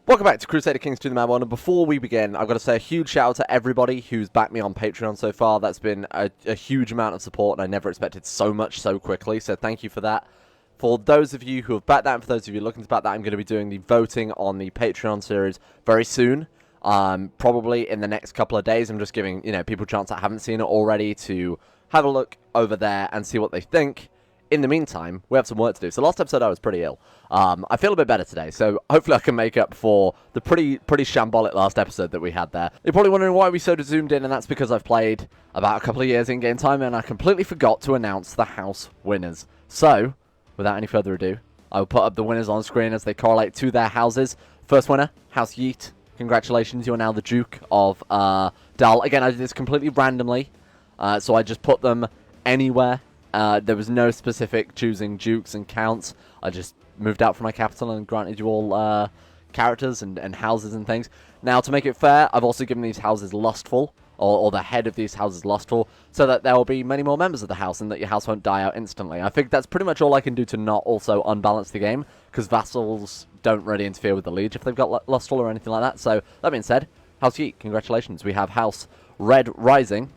Welcome back to Crusader Kings to the Mad One, and before we begin, I've got to say a huge shout out to everybody who's backed me on Patreon so far. That's been a huge amount of support, and I never expected so much so quickly, so thank you for that. For those of you who have backed that, and for those of you looking to back that, I'm going to be doing the voting on the Patreon series very soon. Probably in the next couple of days. I'm just giving, people a chance that haven't seen it already to have a look over there and see what they think. In the meantime, we have some work to do. So last episode I was pretty ill. I feel a bit better today, so hopefully I can make up for the pretty shambolic last episode that we had there. You're probably wondering why we so zoomed in, and that's because I've played about a couple of years in game time, and I completely forgot to announce the house winners. So, without any further ado, I will put up the winners on screen as they correlate to their houses. First winner, House Yeet. Congratulations, you are now the Duke of Dal. Again, I did this completely randomly, so I just put them anywhere. There was no specific choosing dukes and counts. I just moved out from my capital and granted you all characters and houses and things. Now, to make it fair, I've also given these houses lustful, or the head of these houses lustful, so that there will be many more members of the house and that your house won't die out instantly. I think that's pretty much all I can do to not also unbalance the game, because vassals don't really interfere with the liege if they've got lustful or anything like that. So, that being said, House Yeet, congratulations. We have House Red Rising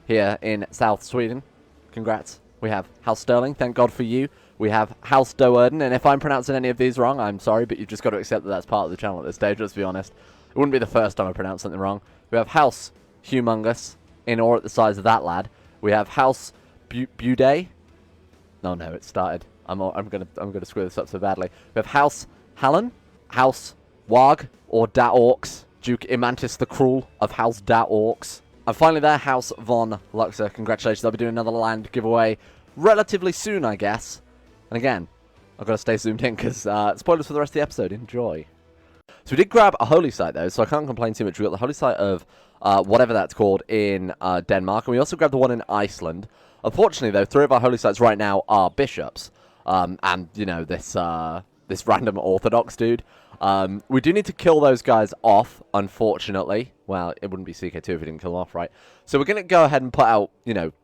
here in South Sweden. Congrats. We have House Sterling, thank God for you. We have House Doerden, and if I'm pronouncing any of these wrong, I'm sorry, but you've just got to accept that that's part of the channel at this stage, let's be honest. It wouldn't be the first time I pronounced something wrong. We have House Humongous, in awe at the size of that lad. We have House Bude. No, it started. I'm gonna screw this up so badly. We have House Hallen, House Wag, or Da Orcs, Duke Imantis the Cruel of House Da Orcs. And finally there, House Von Luxor. Congratulations, I'll be doing another land giveaway relatively soon, I guess. And again, I've got to stay zoomed in because spoilers for the rest of the episode. Enjoy. So we did grab a holy site, though, so I can't complain too much. We got the holy site of whatever that's called in Denmark, and we also grabbed the one in Iceland. Unfortunately, though, 3 of our holy sites right now are bishops. And, this random Orthodox dude. We do need to kill those guys off, unfortunately. Well, it wouldn't be CK2 if we didn't kill them off, right? So we're going to go ahead and put out,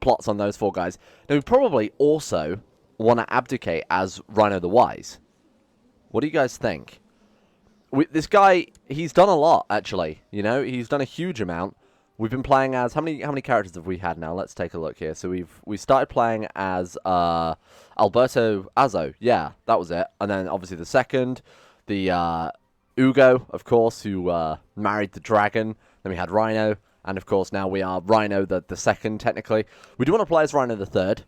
plots on those 4 guys. Now, we probably also want to abdicate as Rhino the Wise. What do you guys think? This guy, he's done a lot, actually. He's done a huge amount. We've been playing as... How many characters have we had now? Let's take a look here. So we started playing as Alberto Azzo. Yeah, that was it. And then, obviously, the second... The Ugo, of course, who married the dragon. Then we had Rhino. And, of course, now we are Rhino the second, technically. We do want to play as Rhino the third,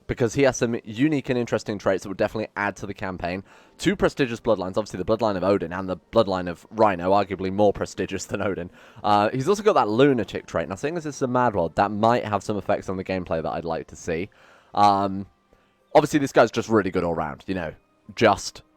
because he has some unique and interesting traits that would definitely add to the campaign. 2 prestigious bloodlines, obviously the bloodline of Odin and the bloodline of Rhino, arguably more prestigious than Odin. He's also got that lunatic trait. Now, seeing as this is a mad world, that might have some effects on the gameplay that I'd like to see. Obviously, this guy's just really good all round,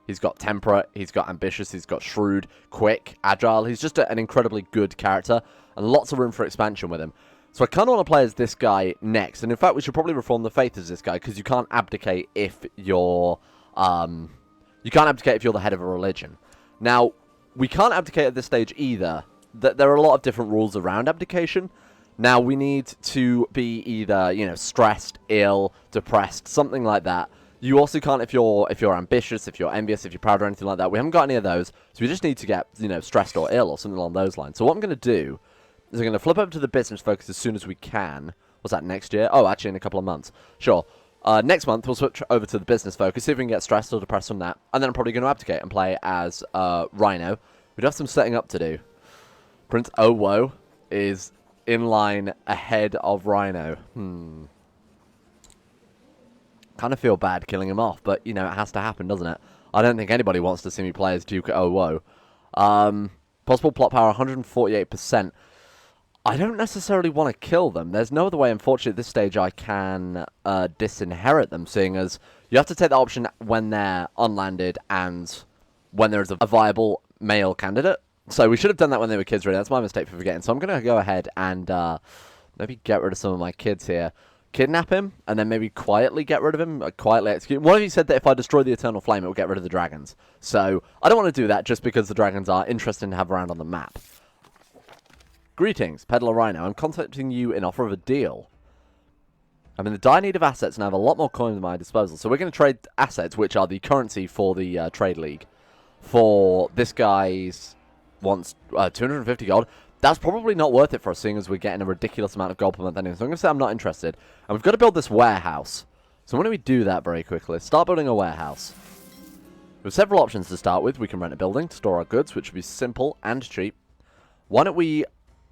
He's got temperate, he's got ambitious, he's got shrewd, quick, agile. He's just an incredibly good character, and lots of room for expansion with him. So I kind of want to play as this guy next, and in fact we should probably reform the faith as this guy, because you can't abdicate if you're the head of a religion. Now, we can't abdicate at this stage either. There are a lot of different rules around abdication. Now, we need to be either, stressed, ill, depressed, something like that. You also can't if you're ambitious, if you're envious, if you're proud or anything like that. We haven't got any of those, so we just need to get, stressed or ill or something along those lines. So what I'm going to do is I'm going to flip over to the business focus as soon as we can. What's that, next year? Oh, actually in a couple of months. Sure. Next month, we'll switch over to the business focus, see if we can get stressed or depressed from that. And then I'm probably going to abdicate and play as Rhino. We do have some setting up to do. Prince Owo is in line ahead of Rhino. Kind of feel bad killing him off, but, it has to happen, doesn't it? I don't think anybody wants to see me play as Duke Owo. Possible plot power, 148%. I don't necessarily want to kill them. There's no other way, unfortunately, at this stage I can disinherit them, seeing as you have to take that option when they're unlanded and when there's a viable male candidate. So we should have done that when they were kids, really. That's my mistake for forgetting. So I'm going to go ahead and maybe get rid of some of my kids here. Kidnap him, and then maybe quietly get rid of him, quietly execute him. One of you said that if I destroy the Eternal Flame, it will get rid of the dragons. So, I don't want to do that just because the dragons are interesting to have around on the map. Greetings, Peddler Rhino. I'm contacting you in offer of a deal. I'm in the dire need of assets and I have a lot more coins at my disposal. So we're going to trade assets, which are the currency for the trade league, for this guy's wants 250 gold. That's probably not worth it for us, seeing as we're getting a ridiculous amount of gold per month anyway. So I'm going to say I'm not interested. And we've got to build this warehouse. So why don't we do that very quickly? Start building a warehouse. We have several options to start with. We can rent a building to store our goods, which would be simple and cheap. Why don't we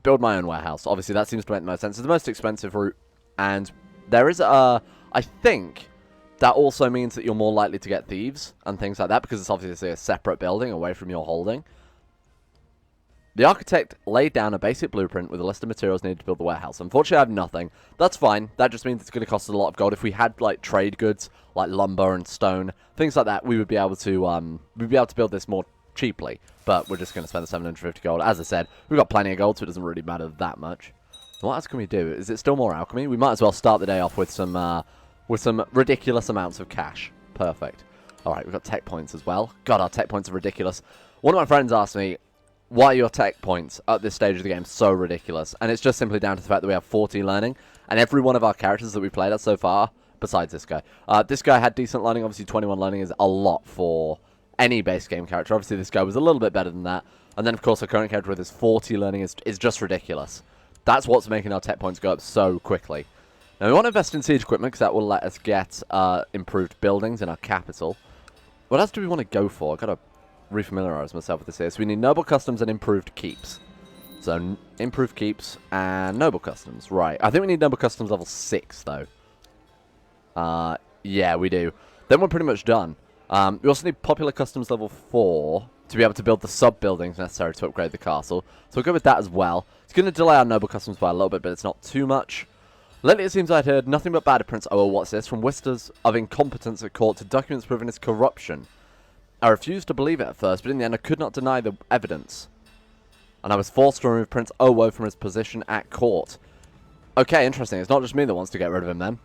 build my own warehouse? Obviously, that seems to make the most sense. It's the most expensive route. And there is a... I think that also means that you're more likely to get thieves and things like that, because it's obviously a separate building away from your holding. The architect laid down a basic blueprint with a list of materials needed to build the warehouse. Unfortunately, I have nothing. That's fine. That just means it's going to cost us a lot of gold. If we had like trade goods, like lumber and stone, things like that, we would be able to build this more cheaply. But we're just going to spend the 750 gold. As I said, we've got plenty of gold, so it doesn't really matter that much. What else can we do? Is it still more alchemy? We might as well start the day off with some ridiculous amounts of cash. Perfect. All right, we've got tech points as well. God, our tech points are ridiculous. One of my friends asked me, why are your tech points at this stage of the game so ridiculous? And it's just simply down to the fact that we have 40 learning, and every one of our characters that we played at so far, besides this guy had decent learning. Obviously, 21 learning is a lot for any base game character. Obviously, this guy was a little bit better than that. And then, of course, our current character with his 40 learning is just ridiculous. That's what's making our tech points go up so quickly. Now, we want to invest in siege equipment, because that will let us get improved buildings in our capital. What else do we want to go for? I've got to refamiliarize myself with this here. So we need noble customs and improved keeps. So improved keeps and noble customs. Right. I think we need noble customs level 6 though. Yeah, we do. Then we're pretty much done. We also need popular customs level 4 to be able to build the sub buildings necessary to upgrade the castle. So we'll go with that as well. It's going to delay our noble customs by a little bit, but it's not too much. Lately it seems I'd heard nothing but bad of Prince Oh, what's this? From whispers of incompetence at court to documents proving his corruption. I refused to believe it at first, but in the end I could not deny the evidence. And I was forced to remove Prince Owo from his position at court. Okay, interesting. It's not just me that wants to get rid of him then.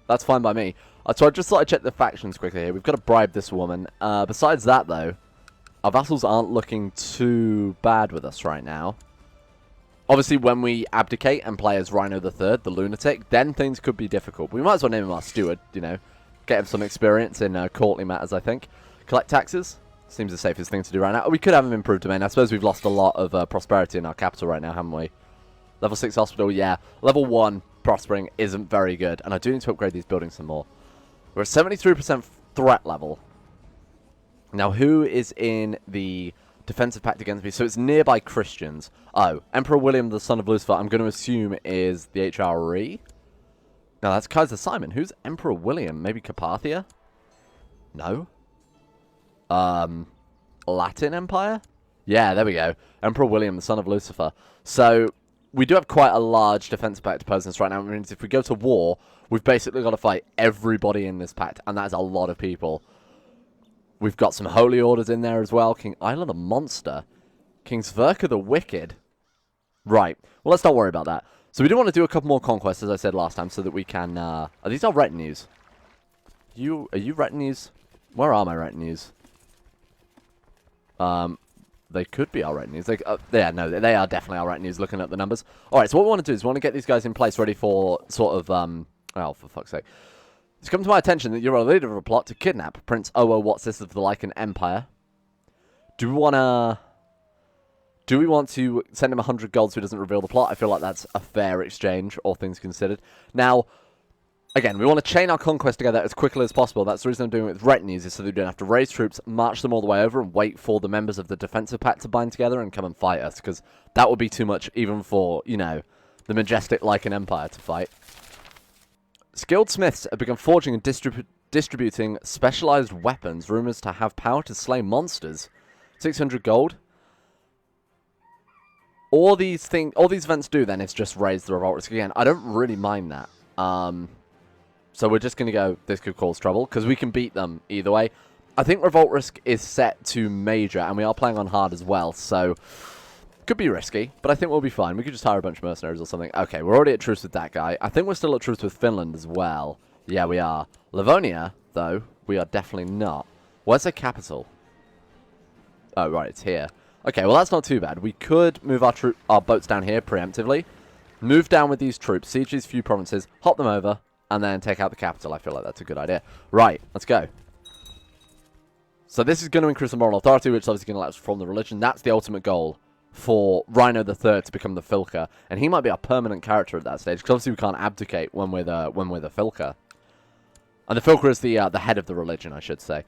That's fine by me. So I just thought I'd check the factions quickly here. We've got to bribe this woman. Besides that, though, our vassals aren't looking too bad with us right now. Obviously, when we abdicate and play as Rhino the Third, the lunatic, then things could be difficult. We might as well name him our steward, you know. Get him some experience in courtly matters, I think. Collect taxes. Seems the safest thing to do right now. We could have him improved domain. I suppose we've lost a lot of prosperity in our capital right now, haven't we? Level 6 hospital, yeah. Level 1 prospering isn't very good. And I do need to upgrade these buildings some more. We're at 73% threat level. Now, who is in the defensive pact against me? So it's nearby Christians. Oh, Emperor William, the son of Lucifer, I'm going to assume is the HRE. No, that's Kaiser Simon. Who's Emperor William? Maybe Carpathia? No. Latin Empire? Yeah, there we go. Emperor William, the son of Lucifer. So, we do have quite a large defensive pact opposing us right now. It means if we go to war, we've basically got to fight everybody in this pact, and that is a lot of people. We've got some holy orders in there as well. King Isla the Monster. King Sverker the Wicked. Right. Well, let's not worry about that. So we do want to do a couple more conquests, as I said last time, so that we can... Are these our retinues? Are you retinues? Where are my retinues? They could be our retinues. Yeah, no, they are definitely our retinues, looking at the numbers. Alright, so what we want to do is we want to get these guys in place ready for sort of, oh, for fuck's sake. It's come to my attention that you're a leader of a plot to kidnap Prince Owo Watsis of the Lycan Empire. Do we want to send him 100 gold so he doesn't reveal the plot? I feel like that's a fair exchange, all things considered. Now, again, we want to chain our conquest together as quickly as possible. That's the reason I'm doing it with retinues, is so that we don't have to raise troops, march them all the way over, and wait for the members of the defensive pact to bind together and come and fight us, because that would be too much even for, you know, the majestic Lycan Empire to fight. Skilled smiths have begun forging and distributing specialized weapons, rumors to have power to slay monsters. 600 gold. All these events do then is just raise the revolt risk again. I don't really mind that. So we're just going to go, this could cause trouble, because we can beat them either way. I think revolt risk is set to major, and we are playing on hard as well, so could be risky, but I think we'll be fine. We could just hire a bunch of mercenaries or something. Okay, we're already at truce with that guy. I think we're still at truce with Finland as well. Yeah, we are. Livonia, though, we are definitely not. Where's the capital? Oh, right, it's here. Okay, well, that's not too bad. We could move our boats down here preemptively, move down with these troops, siege these few provinces, hop them over, and then take out the capital. I feel like that's a good idea. Right, let's go. So this is going to increase the moral authority, which is obviously going to let us reform the religion. That's the ultimate goal for Rhino the Third to become the Filker. And he might be a permanent character at that stage, because obviously we can't abdicate when we're the Filker. And the Filker is the head of the religion, I should say.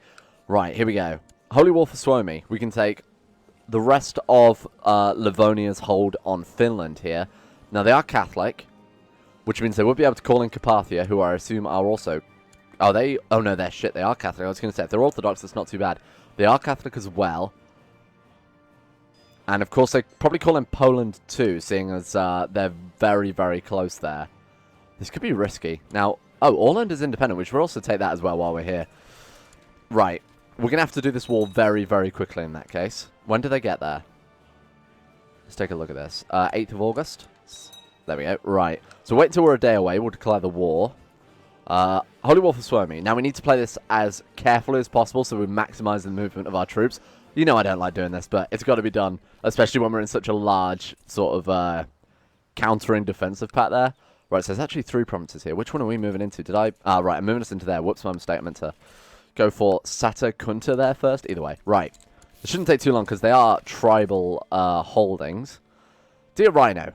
Right, here we go. Holy War for Suomi. We can take the rest of Livonia's hold on Finland here. Now, they are Catholic, which means they would be able to call in Carpathia, who I assume are also... Are they? Oh, no, they're shit. They are Catholic. I was going to say, if they're Orthodox, that's not too bad. They are Catholic as well. And, of course, they probably call in Poland, too, seeing as they're very, very close there. This could be risky. Now, oh, Orland is independent. We should also take that as well while we're here. Right. We're going to have to do this war very, very quickly in that case. When do they get there? Let's take a look at this. 8th of August. There we go. Right. So wait until we're a day away. We'll declare the war. Holy War for Suomi. Now we need to play this as carefully as possible so we maximize the movement of our troops. You know I don't like doing this, but it's got to be done. Especially when we're in such a large sort of countering defensive pact there. Right, so there's actually 3 provinces here. Which one are we moving into? Did I... right, I'm moving us into there. Whoops, my mistake. I meant to go for Sata Kunta there first. Either way. Right. It shouldn't take too long because they are tribal holdings. Dear Rhino,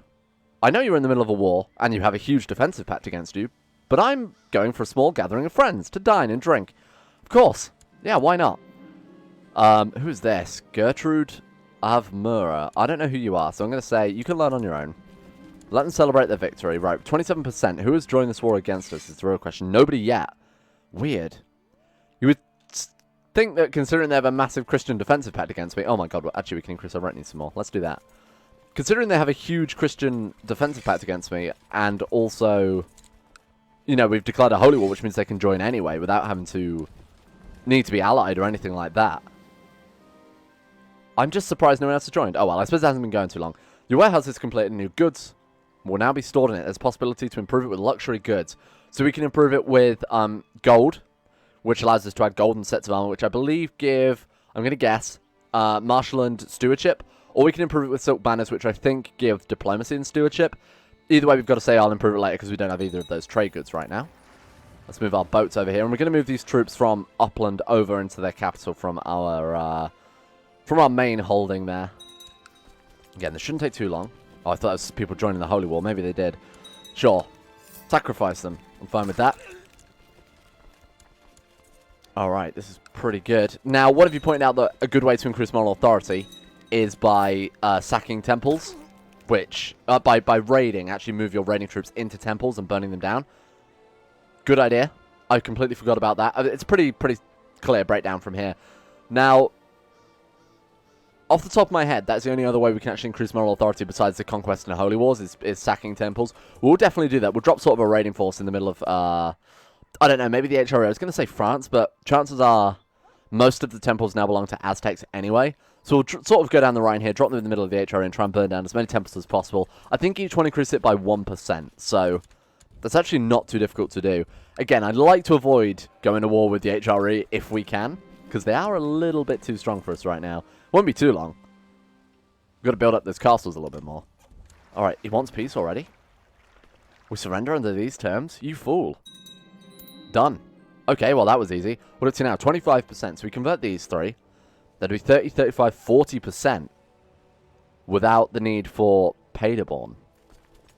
I know you're in the middle of a war and you have a huge defensive pact against you, but I'm going for a small gathering of friends to dine and drink. Of course. Yeah, why not? Who's this? Gertrude Avmura. I don't know who you are, so I'm going to say you can learn on your own. Let them celebrate their victory. Right, 27%. Who has joined this war against us is the real question. Nobody yet. Weird. You would think that considering they have a massive Christian defensive pact against me... Oh my god, well, actually we can increase our retinue some more. Let's do that. Considering they have a huge Christian defensive pact against me, and also... You know, we've declared a holy war, which means they can join anyway without having to need to be allied or anything like that. I'm just surprised no one else has joined. Oh, well, I suppose it hasn't been going too long. Your warehouse is completed and new goods will now be stored in it. There's a possibility to improve it with luxury goods. So we can improve it with gold, which allows us to add golden sets of armor, which I believe give, I'm going to guess, martial and stewardship. Or we can improve it with silk banners, which I think give diplomacy and stewardship. Either way, we've got to say I'll improve it later because we don't have either of those trade goods right now. Let's move our boats over here. And we're going to move these troops from Upland over into their capital from our main holding there. Again, this shouldn't take too long. Oh, I thought it was people joining the Holy War. Maybe they did. Sure. Sacrifice them. I'm fine with that. Alright, this is pretty good. Now, what have you pointed out that a good way to increase moral authority is by sacking temples? Which, by raiding, actually move your raiding troops into temples and burning them down. Good idea. I completely forgot about that. It's a pretty clear breakdown from here. Now, off the top of my head, that's the only other way we can actually increase moral authority besides the conquest and holy wars is sacking temples. We'll definitely do that. We'll drop sort of a raiding force in the middle of, I don't know, maybe the HRA. I was going to say France, but chances are most of the temples now belong to Aztecs anyway. So we'll sort of go down the Rhine here, drop them in the middle of the HRA and try and burn down as many temples as possible. I think each one increases it by 1%, so that's actually not too difficult to do. Again, I'd like to avoid going to war with the HRE if we can, because they are a little bit too strong for us right now. Won't be too long. We've got to build up those castles a little bit more. Alright, he wants peace already. We surrender under these terms? You fool. Done. Okay, well that was easy. What up to now? 25%. So we convert these 3. That'd be 30, 35, 40% without the need for Paderborn.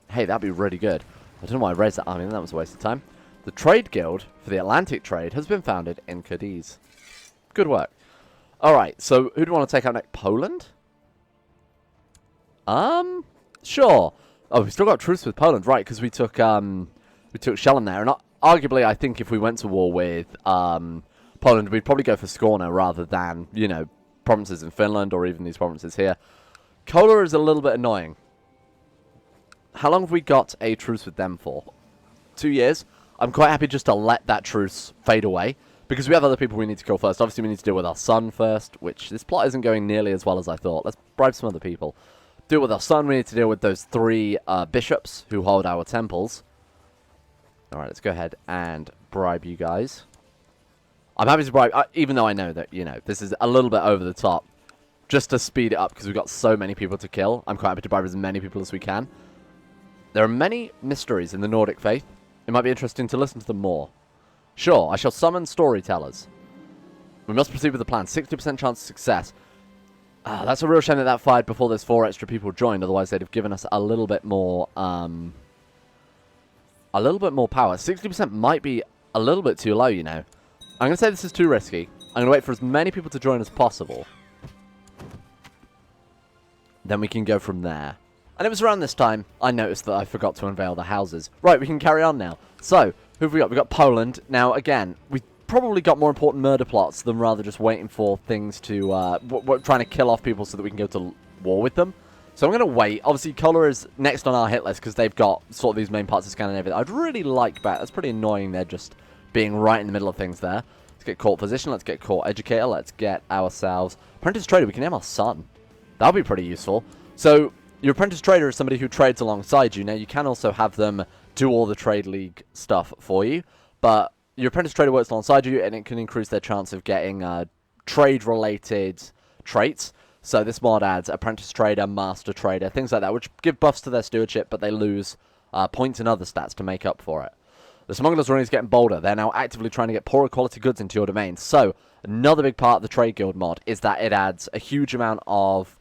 Hey, that'd be really good. I don't know why I raised that army, that was a waste of time. The Trade Guild for the Atlantic trade has been founded in Cadiz. Good work. Alright, so who do we want to take out next? Poland? Sure. Oh, we've still got truce with Poland, right, because we took Shellam there. And arguably, I think if we went to war with Poland, we'd probably go for Skorna rather than, you know, provinces in Finland or even these provinces here. Kola is a little bit annoying. How long have we got a truce with them for? 2 years? I'm quite happy just to let that truce fade away, because we have other people we need to kill first. Obviously, we need to deal with our son first, which this plot isn't going nearly as well as I thought. Let's bribe some other people. Deal with our son. We need to deal with those 3 bishops who hold our temples. Alright, let's go ahead and bribe you guys. I'm happy to bribe, even though I know that, you know, this is a little bit over the top. Just to speed it up, because we've got so many people to kill. I'm quite happy to bribe as many people as we can. There are many mysteries in the Nordic faith. It might be interesting to listen to them more. Sure, I shall summon storytellers. We must proceed with the plan. 60% chance of success. That's a real shame that that fired before there's 4 extra people joined. Otherwise, they'd have given us a little bit more power. 60% might be a little bit too low, you know. I'm going to say this is too risky. I'm going to wait for as many people to join as possible. Then we can go from there. And it was around this time I noticed that I forgot to unveil the houses. Right, we can carry on now. So, who have we got? We've got Poland. Now, again, we probably got more important murder plots than rather just waiting for things to... we're trying to kill off people so that we can go to war with them. So I'm going to wait. Obviously, Colour is next on our hit list because they've got sort of these main parts of Scandinavia. I'd really like that. That's pretty annoying. They're just being right in the middle of things there. Let's get court physician. Let's get court educator. Let's get ourselves... Apprentice trader. We can name our son. That would be pretty useful. So... Your apprentice trader is somebody who trades alongside you. Now, you can also have them do all the trade league stuff for you, but your apprentice trader works alongside you, and it can increase their chance of getting trade-related traits. So this mod adds apprentice trader, master trader, things like that, which give buffs to their stewardship, but they lose points and other stats to make up for it. The smugglers' run is getting bolder. They're now actively trying to get poorer quality goods into your domain. So another big part of the trade guild mod is that it adds a huge amount of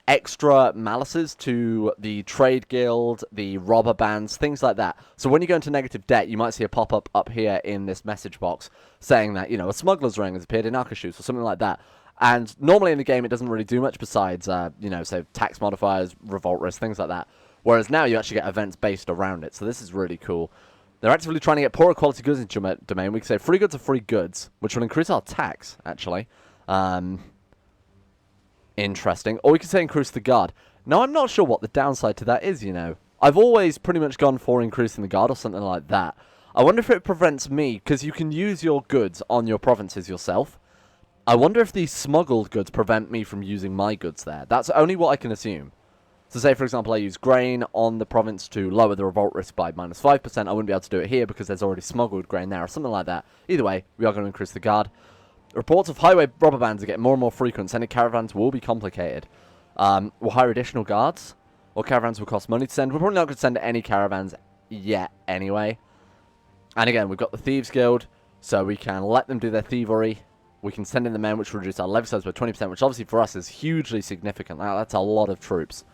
extra malices to the trade guild, the robber bands, things like that. So when you go into negative debt, you might see a pop-up up here in this message box saying that, you know, a smuggler's ring has appeared in Aquisition or something like that. And normally in the game, it doesn't really do much besides, you know, say tax modifiers, revolt risk, things like that. Whereas now you actually get events based around it. So this is really cool. They're actively trying to get poorer quality goods into your domain. We can say free goods are free goods, which will increase our tax, actually. Interesting. Or we could say increase the guard. Now, I'm not sure what the downside to that is, you know. I've always pretty much gone for increasing the guard or something like that. I wonder if it prevents me, because you can use your goods on your provinces yourself. I wonder if these smuggled goods prevent me from using my goods there. That's only what I can assume. So say, for example, I use grain on the province to lower the revolt risk by -5%. I wouldn't be able to do it here because there's already smuggled grain there or something like that. Either way, we are going to increase the guard. Reports of highway robber bands are getting more and more frequent. Sending caravans will be complicated. We'll hire additional guards, or caravans will cost money to send. We're probably not going to send any caravans yet anyway. And again, we've got the Thieves Guild, so we can let them do their thievery. We can send in the men, which will reduce our levy size by 20%, which obviously for us is hugely significant. That's a lot of troops.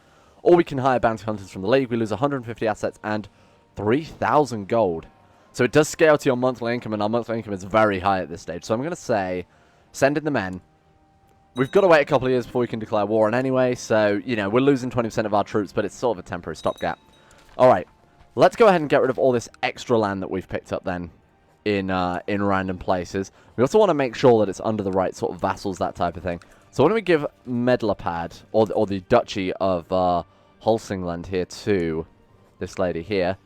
Or we can hire bounty hunters from the league. We lose 150 assets and 3,000 gold. So it does scale to your monthly income, and our monthly income is very high at this stage. So I'm going to say, send in the men. We've got to wait a couple of years before we can declare war on anyway, so, you know, we're losing 20% of our troops, but it's sort of a temporary stopgap. Alright, let's go ahead and get rid of all this extra land that we've picked up then in random places. We also want to make sure that it's under the right sort of vassals, that type of thing. So why don't we give Medlapad, or the Duchy of Holsingland here to this lady here.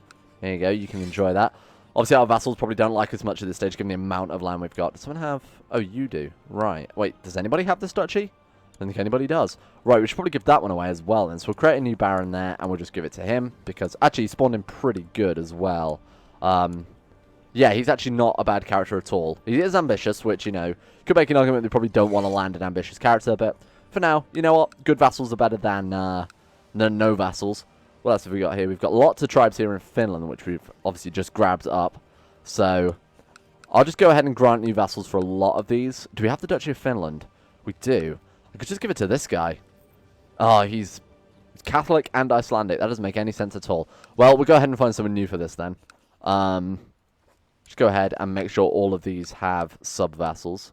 There you go, you can enjoy that. Obviously, our vassals probably don't like us much at this stage, given the amount of land we've got. Does someone have... Oh, you do. Right. Wait, does anybody have this duchy? I don't think anybody does. Right, we should probably give that one away as well, then. So we'll create a new baron there, and we'll just give it to him, because actually he spawned in pretty good as well. Yeah, he's actually not a bad character at all. He is ambitious, which, you know, could make an argument they probably don't want to land an ambitious character, but for now, you know what? Good vassals are better than no vassals. What else have we got here? We've got lots of tribes here in Finland, which we've obviously just grabbed up. So, I'll just go ahead and grant new vassals for a lot of these. Do we have the Duchy of Finland? We do. I could just give it to this guy. Oh, he's Catholic and Icelandic. That doesn't make any sense at all. Well, we'll go ahead and find someone new for this then. Just go ahead and make sure all of these have sub-vassals.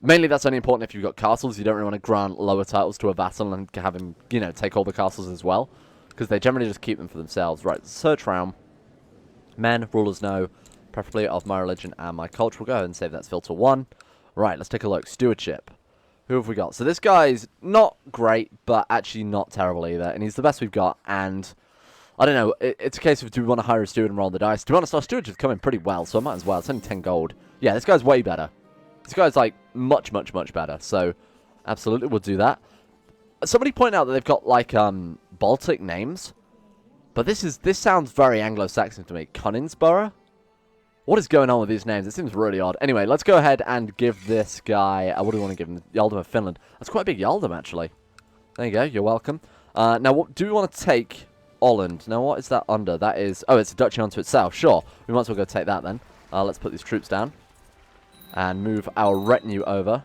Mainly that's only important if you've got castles. You don't really want to grant lower titles to a vassal and have him, you know, take all the castles as well. Because they generally just keep them for themselves. Right, search realm. Men, rulers no. Preferably of my religion and my culture. We'll go ahead and save that's filter 1. Right, let's take a look. Stewardship. Who have we got? So this guy's not great, but actually not terrible either. And he's the best we've got. And, I don't know, it's a case of do we want to hire a steward and roll the dice? To be honest, our stewardship's coming pretty well, so I might as well. It's only 10 gold. Yeah, this guy's way better. This guy's, like, much, much, much better. So, absolutely, we'll do that. Somebody pointed out that they've got, like, Baltic names. But this sounds very Anglo-Saxon to me. Coningsborough? What is going on with these names? It seems really odd. Anyway, let's go ahead and give this guy... what do we want to give him? Yaldom of Finland. That's quite a big Yaldom, actually. There you go. You're welcome. Now, what do we want to take? Holland. Now, what is that under? That is... Oh, it's a duchy unto itself. Sure. We might as well go take that, then. Let's put these troops down. And move our retinue over.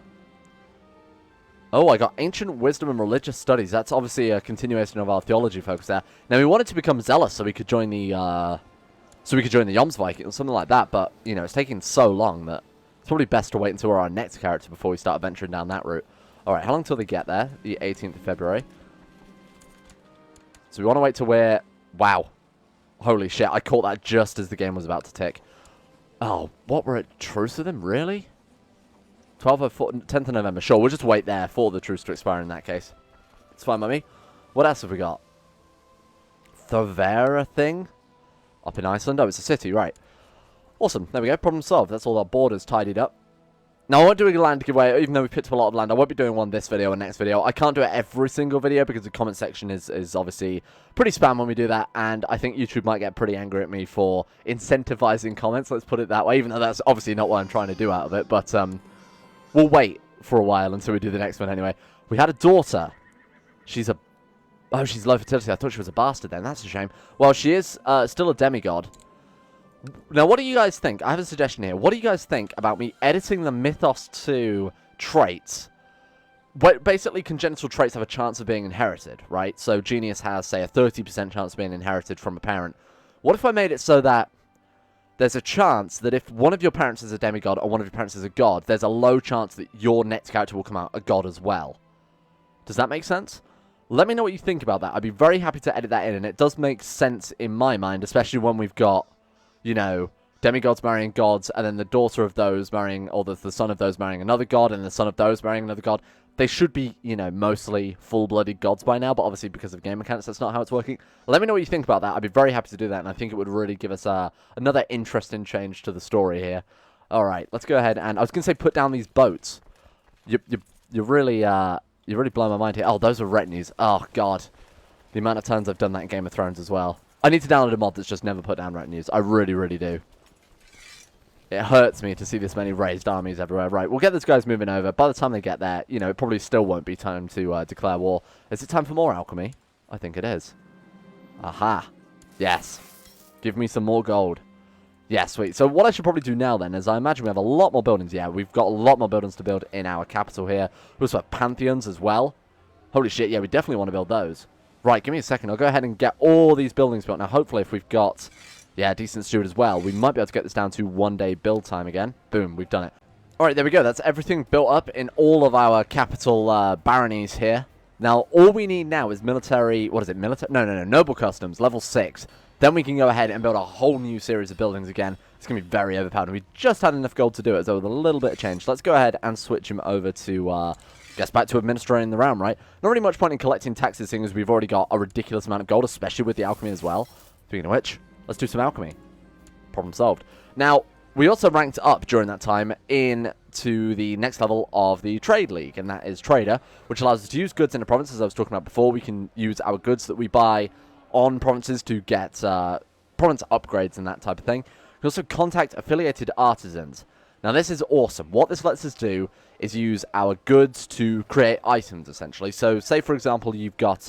Oh, I got Ancient Wisdom and Religious Studies. That's obviously a continuation of our theology focus there. Now, we wanted to become zealous so we could join the, Jomsviking or something like that, but, you know, it's taking so long that it's probably best to wait until we're our next character before we start venturing down that route. Alright, how long till they get there? The 18th of February. So we want to wait till we're... Wow. Holy shit, I caught that just as the game was about to tick. Oh, what? We're at truce with him? Really? 10th of November. Sure, we'll just wait there for the truce to expire in that case. It's fine by me. What else have we got? Thavera thing? Up in Iceland? Oh, it's a city, right. Awesome. There we go. Problem solved. That's all our borders tidied up. Now, I won't do a land giveaway, even though we picked up a lot of land. I won't be doing one this video or next video. I can't do it every single video because the comment section is obviously pretty spam when we do that, and I think YouTube might get pretty angry at me for incentivizing comments, let's put it that way, even though that's obviously not what I'm trying to do out of it, but we'll wait for a while until we do the next one anyway. We had a daughter. She's a... Oh, she's low fertility. I thought she was a bastard then. That's a shame. Well, she is still a demigod. Now, what do you guys think? I have a suggestion here. What do you guys think about me editing the Mythos 2 traits? But basically, congenital traits have a chance of being inherited, right? So, Genius has, say, a 30% chance of being inherited from a parent. What if I made it so that there's a chance that if one of your parents is a demigod or one of your parents is a god, there's a low chance that your next character will come out a god as well? Does that make sense? Let me know what you think about that. I'd be very happy to edit that in, and it does make sense in my mind, especially when we've got... you know, demigods marrying gods, and then the daughter of those marrying, or the son of those marrying another god, and the son of those marrying another god. They should be, you know, mostly full-blooded gods by now, but obviously because of game mechanics, that's not how it's working. Let me know what you think about that. I'd be very happy to do that, and I think it would really give us another interesting change to the story here. Alright, let's go ahead, and I was going to say put down these boats. You really blow my mind here. Oh, those are retinues. Oh, God. The amount of times I've done that in Game of Thrones as well. I need to download a mod that's just never put down retinues. I really, really do. It hurts me to see this many raised armies everywhere. Right, we'll get those guys moving over. By the time they get there, you know, it probably still won't be time to declare war. Is it time for more alchemy? I think it is. Aha. Yes. Give me some more gold. Yeah, sweet. So what I should probably do now then is I imagine we have a lot more buildings. Yeah, we've got a lot more buildings to build in our capital here. We also have pantheons as well. Holy shit, yeah, we definitely want to build those. Right, give me a second. I'll go ahead and get all these buildings built. Now, hopefully, if we've got, yeah, a decent steward as well, we might be able to get this down to 1 day build time again. Boom, we've done it. All right, there we go. That's everything built up in all of our capital baronies here. Now, all we need now is military, what is it, military? No, noble customs, level 6. Then we can go ahead and build a whole new series of buildings again. It's going to be very overpowered. And we just had enough gold to do it, so with a little bit of change. Let's go ahead and switch him over to... guess back to administering the realm, right? Not really much point in collecting taxes, seeing as we've already got a ridiculous amount of gold, especially with the alchemy as well. Speaking of which, let's do some alchemy. Problem solved. Now, we also ranked up during that time into the next level of the Trade League, and that is Trader, which allows us to use goods in the province, as I was talking about before. We can use our goods that we buy on provinces to get province upgrades and that type of thing. We can also contact affiliated artisans. Now, this is awesome. What this lets us do is use our goods to create items, essentially. So, say for example, you've got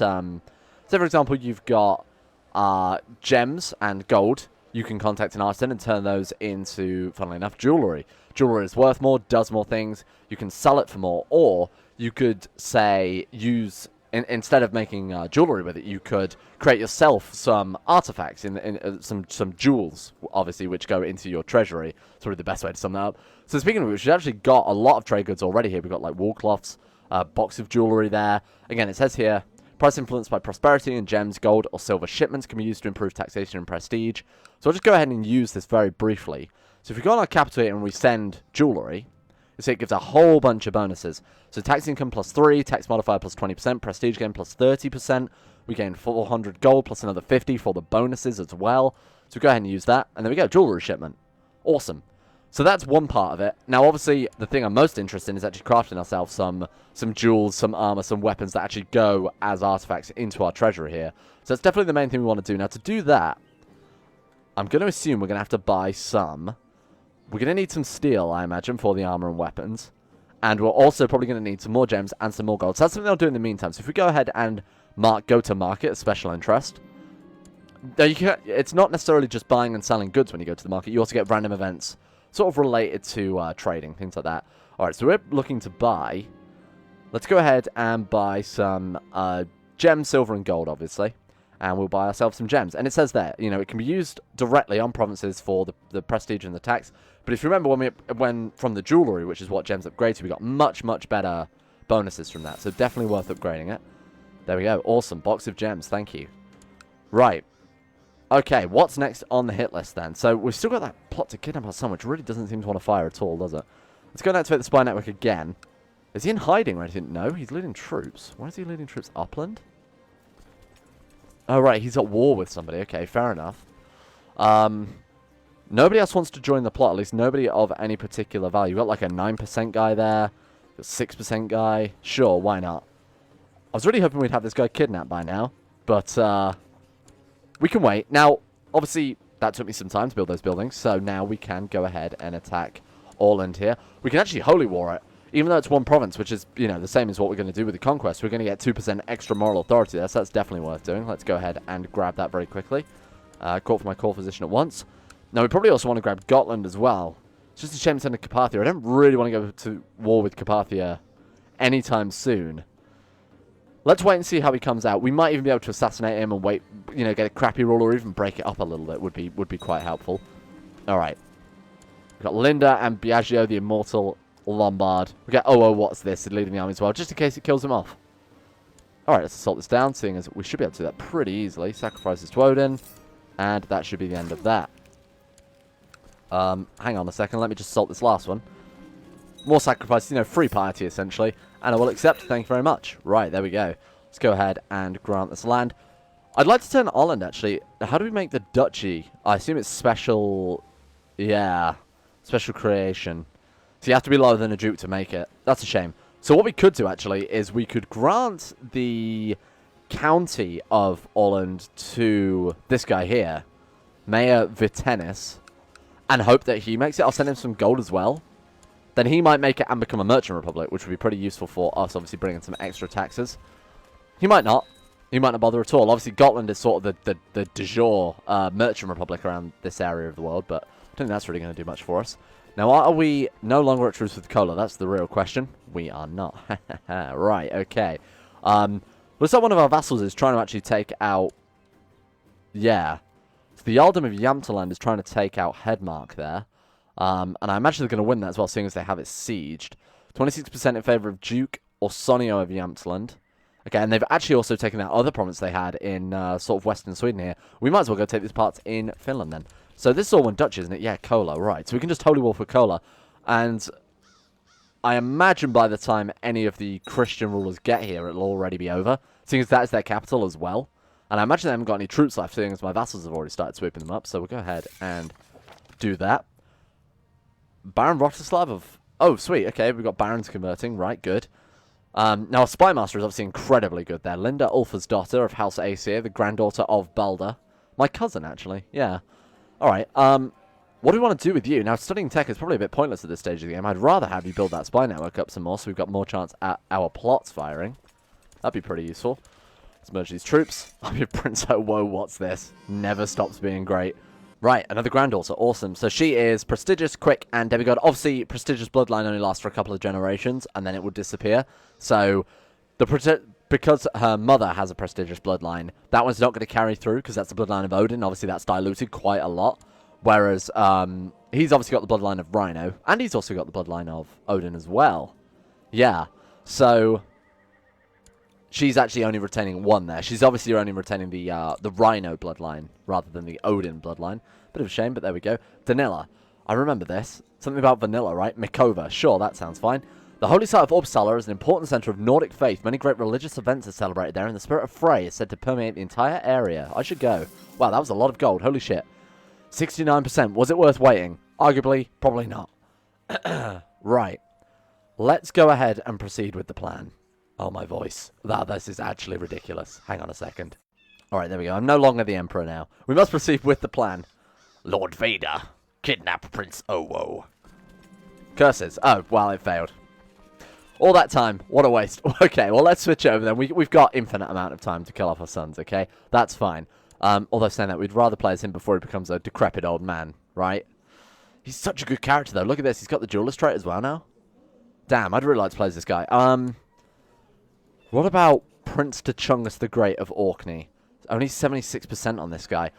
gems and gold. You can contact an artisan and turn those into, funnily enough, jewelry. Jewelry is worth more, does more things. You can sell it for more, or you could say instead of making jewelry with it, you could create yourself some artifacts, some jewels, obviously, which go into your treasury. It's probably the best way to sum that up. So speaking of which, we've actually got a lot of trade goods already here. We've got like wool cloths, a box of jewelry there. Again, it says here, price influenced by prosperity and gems, gold, or silver shipments can be used to improve taxation and prestige. So I'll just go ahead and use this very briefly. So if we go on our capital here and we send jewelry, you see it gives a whole bunch of bonuses. So tax income +3, tax modifier +20%, prestige gain +30%. We gain 400 gold plus another 50 for the bonuses as well. So go ahead and use that. And there we go, jewelry shipment. Awesome. So that's one part of it. Now, obviously, the thing I'm most interested in is actually crafting ourselves some jewels, some armor, some weapons that actually go as artifacts into our treasury here. So that's definitely the main thing we want to do. Now, to do that, I'm going to assume we're going to have to buy some. We're going to need some steel, I imagine, for the armor and weapons. And we're also probably going to need some more gems and some more gold. So that's something I'll do in the meantime. So if we go ahead and go to market, special interest. Now, it's not necessarily just buying and selling goods when you go to the market. You also get random events sort of related to trading, things like that. Alright, so we're looking to buy. Let's go ahead and buy some gems, silver, and gold, obviously. And we'll buy ourselves some gems. And it says there, you know, it can be used directly on provinces for the prestige and the tax. But if you remember when from the jewellery, which is what gems upgrade to, we got much, much better bonuses from that. So definitely worth upgrading it. There we go. Awesome. Box of gems. Thank you. Right. Okay, what's next on the hit list then? So we've still got that plot to kidnap our son, which really doesn't seem to want to fire at all, does it? Let's go and activate the spy network again. Is he in hiding or anything? No, he's leading troops. Why is he leading troops? Upland? Oh, right, he's at war with somebody. Okay, fair enough. Nobody else wants to join the plot, at least nobody of any particular value. You've got like a 9% guy there, a 6% guy. Sure, why not? I was really hoping we'd have this guy kidnapped by now, but we can wait. Now, obviously, that took me some time to build those buildings, so now we can go ahead and attack Orland here. We can actually holy war it. Even though it's one province, which is, you know, the same as what we're going to do with the conquest, we're going to get 2% extra moral authority there, so that's definitely worth doing. Let's go ahead and grab that very quickly. Call for my core physician at once. Now, we probably also want to grab Gotland as well. It's just a shame to send to Carpathia. I don't really want to go to war with Carpathia anytime soon. Let's wait and see how he comes out. We might even be able to assassinate him and wait, you know, get a crappy rule or even break it up a little bit would be quite helpful. Alright. We've got Linda and Biagio, the immortal Lombard. We get what's this? Leading the army as well, just in case it kills him off. Alright, let's assault this down, seeing as we should be able to do that pretty easily. Sacrifices to Odin, and that should be the end of that. Hang on a second, let me just assault this last one. More sacrifices, you know, free piety essentially, and I will accept, thank you very much. Right, there we go. Let's go ahead and grant this land. I'd like to turn Holland, actually. How do we make the duchy? I assume it's special, yeah, special creation. So you have to be lower than a duke to make it. That's a shame. So what we could do, actually, is we could grant the county of Holland to this guy here, Mayor Vitenis, and hope that he makes it. I'll send him some gold as well. Then he might make it and become a merchant republic, which would be pretty useful for us, obviously bringing some extra taxes. He might not. He might not bother at all. Obviously, Gotland is sort of the de jure merchant republic around this area of the world, but I don't think that's really going to do much for us. Now, are we no longer at truce with Kola? That's the real question. We are not. Right, okay. Looks like one of our vassals is trying to actually take out... Yeah. So the Earldom of Yamtaland is trying to take out Headmark there. And I imagine they're going to win that as well, seeing as they have it sieged. 26% in favour of Duke Orsonio of Yamtland. Okay, and they've actually also taken that other province they had in sort of western Sweden here. We might as well go take these parts in Finland then. So this is all one Dutch, isn't it? Yeah, Kola, right. So we can just holy war for Kola. And I imagine by the time any of the Christian rulers get here, it'll already be over, seeing as that is their capital as well. And I imagine they haven't got any troops left, seeing as my vassals have already started swooping them up. So we'll go ahead and do that. Baron Rotislav of... Oh, sweet. Okay, we've got barons converting. Right, good. Now, our spy master is obviously incredibly good there. Linda Ulfa's daughter of House Aesir, the granddaughter of Balder. My cousin, actually. Yeah. Alright, what do we want to do with you? Now, studying tech is probably a bit pointless at this stage of the game. I'd rather have you build that spy network up some more so we've got more chance at our plots firing. That'd be pretty useful. Let's merge these troops. I mean, Prince Whoa, what's this? Never stops being great. Right, another granddaughter. Awesome. So she is prestigious, quick, and demigod. Obviously, prestigious bloodline only lasts for a couple of generations, and then it would disappear. So, because her mother has a prestigious bloodline, that one's not going to carry through, because that's the bloodline of Odin. Obviously, that's diluted quite a lot. Whereas, he's obviously got the bloodline of Rhino, and he's also got the bloodline of Odin as well. Yeah. So, she's actually only retaining one there. She's obviously only retaining the Rhino bloodline rather than the Odin bloodline. Bit of a shame, but there we go. Danila. I remember this. Something about vanilla, right? Mikova. Sure, that sounds fine. The holy site of Uppsala is an important centre of Nordic faith. Many great religious events are celebrated there, and the spirit of Frey is said to permeate the entire area. I should go. Wow, that was a lot of gold. Holy shit. 69%. Was it worth waiting? Arguably, probably not. Right. Let's go ahead and proceed with the plan. Oh, my voice. This is actually ridiculous. Hang on a second. Alright, there we go. I'm no longer the Emperor now. We must proceed with the plan. Lord Vader, kidnap Prince Owo. Curses. Oh, well, it failed. All that time. What a waste. Okay, well, let's switch over then. We've got infinite amount of time to kill off our sons, okay? That's fine. Although saying that, we'd rather play as him before he becomes a decrepit old man, right? He's such a good character, though. Look at this. He's got the duelist trait as well now. Damn, I'd really like to play as this guy. What about Prince Chungus the Great of Orkney? Only 76% on this guy.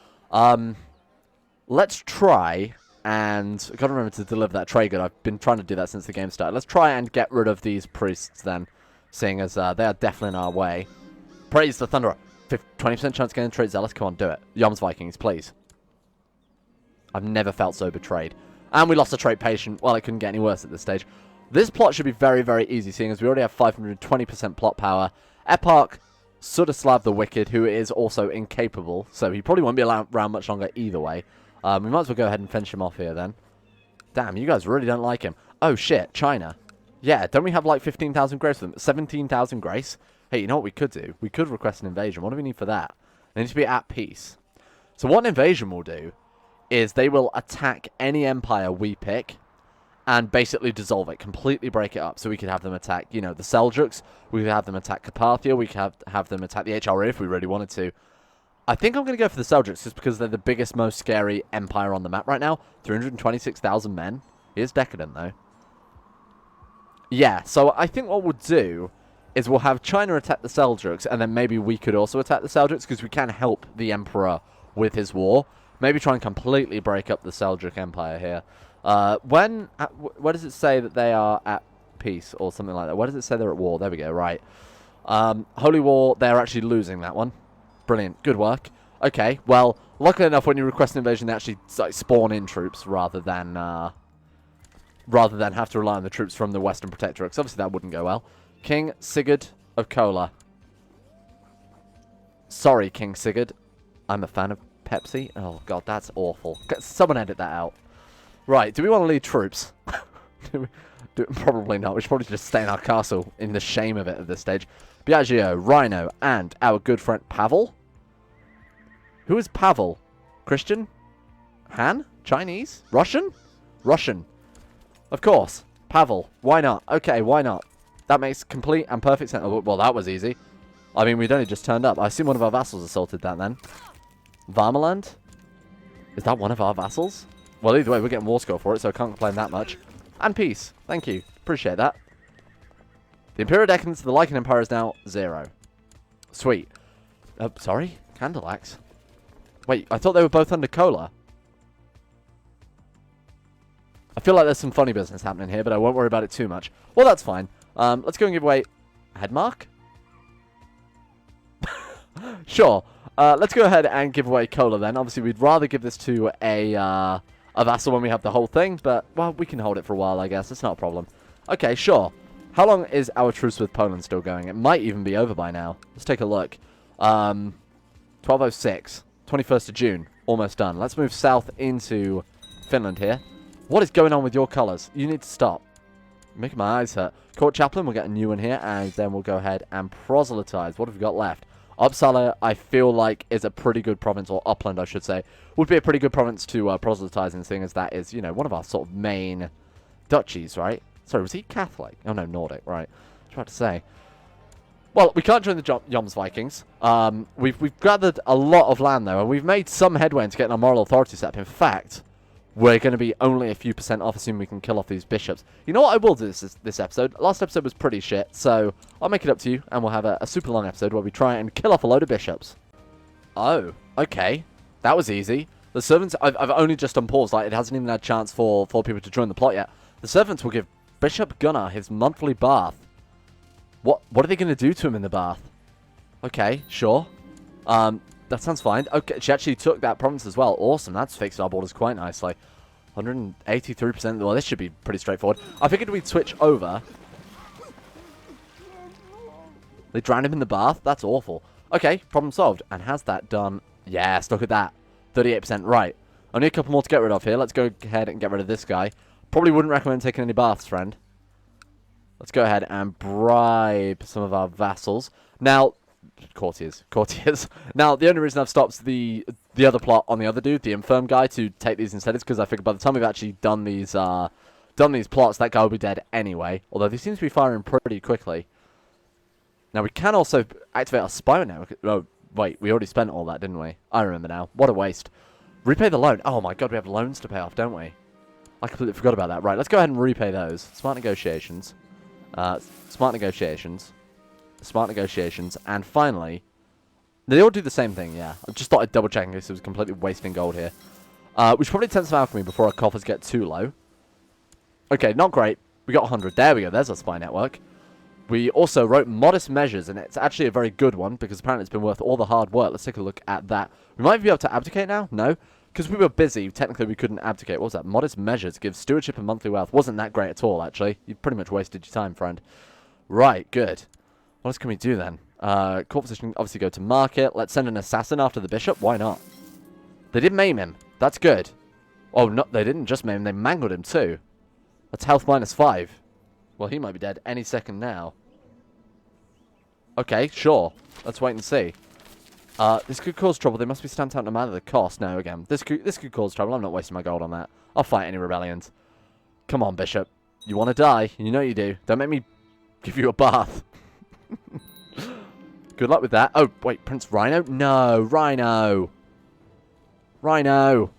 Let's try, and I've got to remember to deliver that trade good. I've been trying to do that since the game started. Let's try and get rid of these priests then, seeing as they are definitely in our way. Praise the Thunderer. 20% chance of getting trade zealous. Come on, do it. Yoms Vikings, please. I've never felt so betrayed. And we lost a trait patient. Well, it couldn't get any worse at this stage. This plot should be very, very easy, seeing as we already have 520% plot power. Eparch Sudaslav the Wicked, who is also incapable, so he probably won't be around much longer either way. We might as well go ahead and finish him off here then. Damn, you guys really don't like him. Oh shit, China. Yeah, don't we have like 15,000 grace with them? 17,000 grace? Hey, you know what we could do? We could request an invasion. What do we need for that? They need to be at peace. So what an invasion will do is they will attack any empire we pick and basically dissolve it, completely break it up. So we could have them attack, you know, the Seljuks. We could have them attack Carpathia. We could have them attack the HRE if we really wanted to. I think I'm going to go for the Seljuks just because they're the biggest, most scary empire on the map right now. 326,000 men. He is decadent, though. Yeah, so I think what we'll do is we'll have China attack the Seljuks, and then maybe we could also attack the Seljuks because we can help the Emperor with his war. Maybe try and completely break up the Seljuk Empire here. Where does it say that they are at peace or something like that? Where does it say they're at war? There we go, right. Holy War, they're actually losing that one. Brilliant, good work. Okay, well, luckily enough, when you request an invasion, they actually like, spawn in troops rather than have to rely on the troops from the Western Protectorate, because obviously that wouldn't go well. King Sigurd of Kola. Sorry, King Sigurd. I'm a fan of Pepsi. Oh, God, that's awful. Someone edit that out. Right, do we want to lead troops? Probably not. We should probably just stay in our castle in the shame of it at this stage. Biagio, Rhino, and our good friend Pavel. Who is Pavel? Christian? Han? Chinese? Russian? Russian. Of course. Pavel. Why not? Okay, why not? That makes complete and perfect sense. Oh, well, that was easy. I mean, we'd only just turned up. I assume one of our vassals assaulted that then. Varmaland? Is that one of our vassals? Well, either way, we're getting war score for it, so I can't complain that much. And peace. Thank you. Appreciate that. The Imperial Decadence of the Lycan Empire is now 0. Sweet. Sorry? Candleaxe? Wait, I thought they were both under Kola. I feel like there's some funny business happening here, but I won't worry about it too much. Well, that's fine. Let's go and give away Headmark? Sure. Let's go ahead and give away Kola then. Obviously, we'd rather give this to a vassal when we have the whole thing, but, well, we can hold it for a while, I guess. It's not a problem. Okay, sure. How long is our truce with Poland still going? It might even be over by now. Let's take a look. 1206. 21st of June. Almost done. Let's move south into Finland here. What is going on with your colours? You need to stop. Making my eyes hurt. Court Chaplain, we'll get a new one here, and then we'll go ahead and proselytize. What have we got left? Uppsala, I feel like, is a pretty good province, or Uppland, I should say. Would be a pretty good province to proselytize in, seeing as that is, you know, one of our sort of main duchies, right? Sorry, was he Catholic? Oh, no, Nordic, right. I was about to say. Well, we can't join the Yoms Vikings. We've gathered a lot of land, though, and we've made some headway into getting our moral authority set up. In fact, we're going to be only a few % off, assuming we can kill off these bishops. You know what I will do this episode? Last episode was pretty shit, so I'll make it up to you, and we'll have a super long episode where we try and kill off a load of bishops. Oh, okay. That was easy. The servants, I've only just unpaused, like, it hasn't even had a chance for people to join the plot yet. The servants will give Bishop Gunnar his monthly bath. What are they going to do to him in the bath? Okay, sure. That sounds fine. Okay, she actually took that province as well. Awesome, that's fixed our borders quite nicely. 183%. Well, this should be pretty straightforward. I figured we'd switch over. They drowned him in the bath? That's awful. Okay, problem solved. And has that done? Yes, look at that. 38%, right. Only a couple more to get rid of here. Let's go ahead and get rid of this guy. Probably wouldn't recommend taking any baths, friend. Let's go ahead and bribe some of our vassals. Now, courtiers. Now, the only reason I've stopped the other plot on the other dude, the infirm guy, to take these instead is because I figured by the time we've actually done these plots, that guy will be dead anyway. Although they seem to be firing pretty quickly. Now, we can also activate our spy now. Oh, wait, we already spent all that, didn't we? I remember now. What a waste. Repay the loan. Oh my god, we have loans to pay off, don't we? I completely forgot about that. Right, let's go ahead and repay those. Smart negotiations. Smart negotiations. Smart negotiations. And finally, they all do the same thing, yeah. I just thought I'd double check in case it was completely wasting gold here. We should probably attempt some alchemy before our coffers get too low. Okay, not great. We got 100. There we go. There's our spy network. We also wrote modest measures, and it's actually a very good one because apparently it's been worth all the hard work. Let's take a look at that. We might be able to abdicate now. No. Because we were busy, technically we couldn't abdicate. What was that? Modest measures give stewardship and monthly wealth. Wasn't that great at all, actually. You pretty much wasted your time, friend. Right, good. What else can we do then? Court position, obviously go to market. Let's send an assassin after the bishop. Why not? They did maim him. That's good. Oh, no, they didn't just maim him. They mangled him too. That's health -5. Well, he might be dead any second now. Okay, sure. Let's wait and see. This could cause trouble. They must be stamped out no matter the cost. No, again, this could cause trouble. I'm not wasting my gold on that. I'll fight any rebellions. Come on, Bishop. You want to die? You know you do. Don't make me give you a bath. Good luck with that. Oh, wait, Prince Rhino? No, Rhino. Rhino.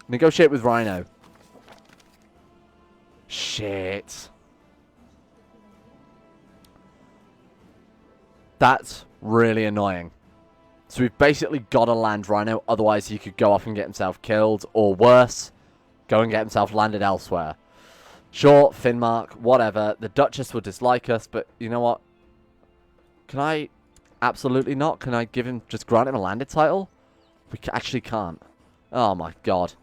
Negotiate with Rhino. Shit. That's really annoying. So we've basically got to land Rhino, otherwise he could go off and get himself killed, or worse, go and get himself landed elsewhere. Sure, Finmark, whatever. The Duchess would dislike us, but you know what? Can I? Absolutely not. Can I give him, just grant him a landed title? We actually can't. Oh my god.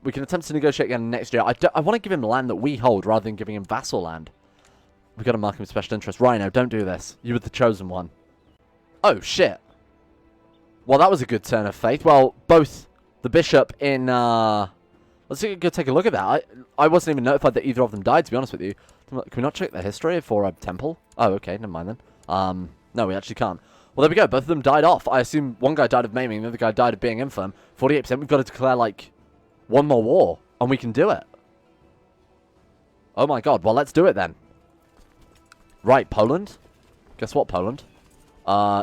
We can attempt to negotiate again next year. I want to give him land that we hold rather than giving him vassal land. We've got to mark him special interest. Rhino, don't do this. You were the chosen one. Oh, shit. Well, that was a good turn of fate. Well, both the bishop in... Let's go take a look at that. I wasn't even notified that either of them died, to be honest with you. Can we not check their history for a temple? Oh, okay. Never mind then. No, we actually can't. Well, there we go. Both of them died off. I assume one guy died of maiming, the other guy died of being infirm. 48%. We've got to declare, like, one more war, and we can do it. Oh, my God. Well, let's do it then. Right, Poland. Guess what, Poland?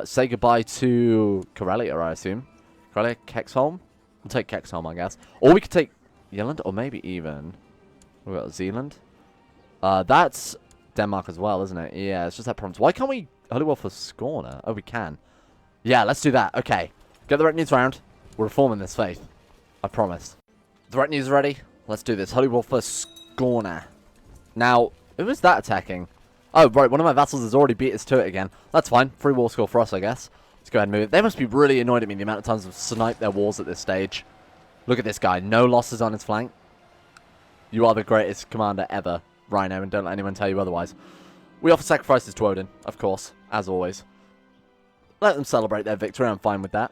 Say goodbye to Karelia, I assume. Karelia, Kexholm? We'll take Kexholm, I guess. Or we could take Yeland, or maybe even... We've got Zealand. That's Denmark as well, isn't it? Yeah, it's just that province. Why can't we... Holy War for Scorner? Oh, we can. Yeah, let's do that. Okay. Get the retinues round. We're reforming this faith. I promise. The retinues ready? Let's do this. Holy War for Scorner. Now, who is that attacking? Oh, right. One of my vassals has already beat us to it again. That's fine. Free war score for us, I guess. Let's go ahead and move it. They must be really annoyed at me the amount of times I've sniped their walls at this stage. Look at this guy. No losses on his flank. You are the greatest commander ever, Rhino, and don't let anyone tell you otherwise. We offer sacrifices to Odin, of course, as always. Let them celebrate their victory. I'm fine with that.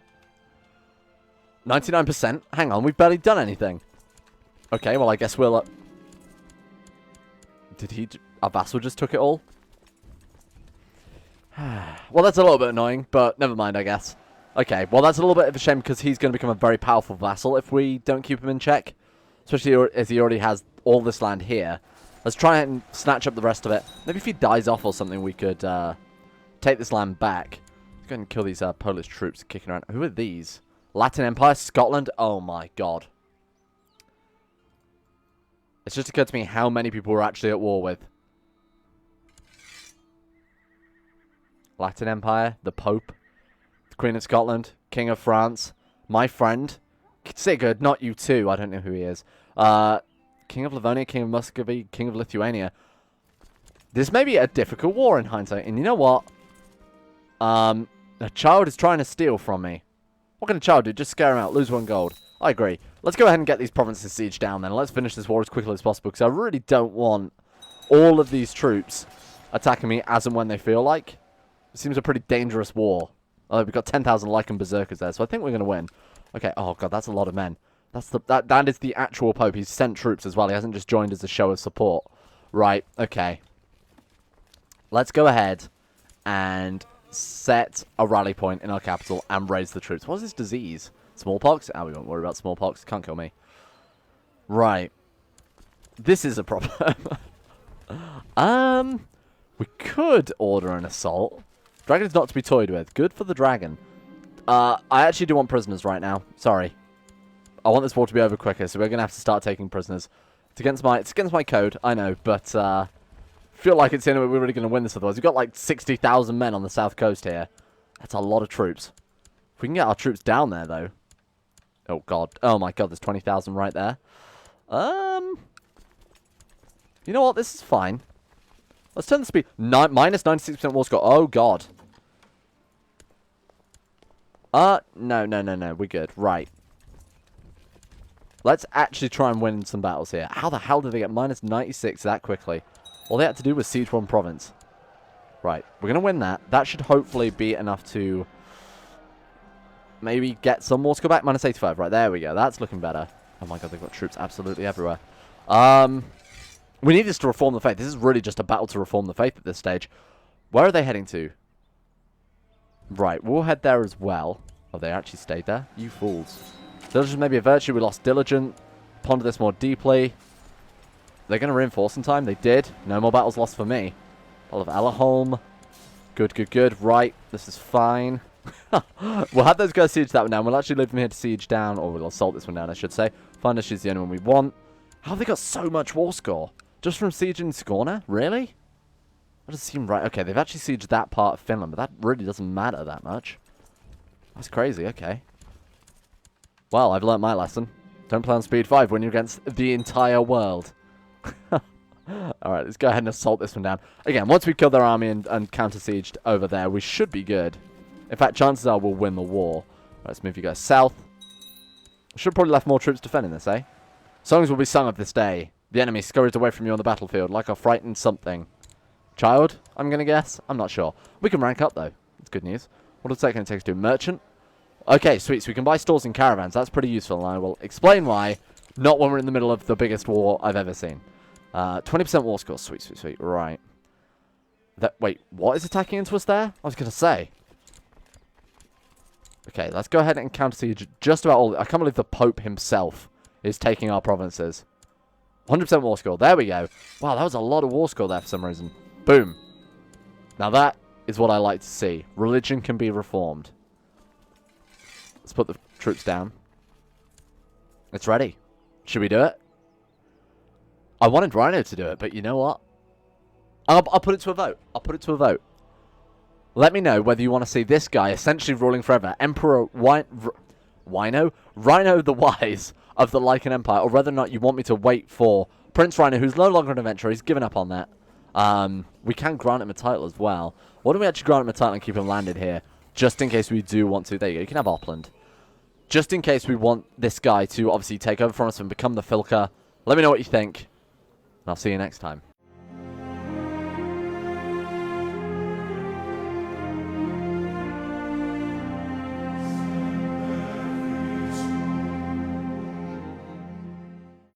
99%. Hang on, we've barely done anything. Okay, well, I guess we'll... Did he... Our vassal just took it all? Well, that's a little bit annoying, but never mind, I guess. Okay, well, that's a little bit of a shame because he's going to become a very powerful vassal if we don't keep him in check. Especially as he already has all this land here. Let's try and snatch up the rest of it. Maybe if he dies off or something, we could take this land back. Let's go ahead and kill these Polish troops kicking around. Who are these? Latin Empire? Scotland? Oh my god. It's just occurred to me how many people we're actually at war with. Latin Empire, the Pope, the Queen of Scotland, King of France, my friend, Sigurd, not you too, I don't know who he is, King of Livonia, King of Muscovy, King of Lithuania. This may be a difficult war in hindsight, and you know what? A child is trying to steal from me. What can a child do? Just scare him out, lose 1 gold. I agree. Let's go ahead and get these provinces sieged down then. Let's finish this war as quickly as possible, because I really don't want all of these troops attacking me as and when they feel like. It seems a pretty dangerous war. Oh, we've got 10,000 Lycan Berserkers there, so I think we're going to win. Okay, oh god, that's a lot of men. That is the actual Pope. He's sent troops as well. He hasn't just joined as a show of support. Right, okay. Let's go ahead and set a rally point in our capital and raise the troops. What is this disease? Smallpox? Oh, we won't worry about smallpox. Can't kill me. Right. This is a problem. We could order an assault. Dragon's not to be toyed with. Good for the dragon. I actually do want prisoners right now. Sorry. I want this war to be over quicker, so we're going to have to start taking prisoners. It's against my code, I know, but feel like it's the only way we're really going to win this otherwise. We've got like 60,000 men on the south coast here. That's a lot of troops. If we can get our troops down there, though. Oh, God. Oh, my God. There's 20,000 right there. You know what? This is fine. Let's turn the speed. Minus 96% war score. Oh, God. No. We're good. Right. Let's actually try and win some battles here. How the hell did they get minus 96 that quickly? All they had to do was siege one province. Right. We're going to win that. That should hopefully be enough to maybe get some more score back. Minus 85. Right, there we go. That's looking better. Oh my God, they've got troops absolutely everywhere. We need this to reform the faith. This is really just a battle to reform the faith at this stage. Where are they heading to? Right, we'll head there as well. Oh, they actually stayed there? You fools. Diligence may be a virtue. We lost Diligent. Ponder this more deeply. They're going to reinforce in time. They did. No more battles lost for me. All of Allaholm. Good. Right, this is fine. We'll have those guys siege that one down. We'll actually leave them here to siege down. Or we'll assault this one down, I should say. Find us is the only one we want. How have they got so much war score? Just from sieging Scorner? Really? That doesn't seem right. Okay, they've actually sieged that part of Finland, but that really doesn't matter that much. That's crazy, okay. Well, I've learnt my lesson. Don't play on speed 5 when you're against the entire world. Alright, let's go ahead and assault this one down. Again, once we kill their army and counter-sieged over there, we should be good. In fact, chances are we'll win the war. Right, let's move you guys south. Should probably left more troops defending this, eh? Songs will be sung of this day. The enemy scurries away from you on the battlefield like a frightened something. Child, I'm going to guess? I'm not sure. We can rank up, though. That's good news. What is that going to take us to? Merchant? Okay, sweet. So we can buy stores and caravans. That's pretty useful, and I will explain why. Not when we're in the middle of the biggest war I've ever seen. 20% war score. Sweet. Right. Wait, what is attacking into us there? I was going to say. Okay, let's go ahead and counter-siege just about all... I can't believe the Pope himself is taking our provinces. 100% war score. There we go. Wow, that was a lot of war score there for some reason. Boom. Now that is what I like to see. Religion can be reformed. Let's put the troops down. It's ready. Should we do it? I wanted Rhino to do it, but you know what? I'll put it to a vote. Let me know whether you want to see this guy essentially ruling forever. Emperor Rhino the Wise of the Lycan Empire, or whether or not you want me to wait for Prince Rhino, who's no longer an adventurer. He's given up on that. We can grant him a title as well. Why don't we actually grant him a title and keep him landed here? Just in case we do want to. There you go. You can have Opland. Just in case we want this guy to obviously take over from us and become the Filka. Let me know what you think. And I'll see you next time.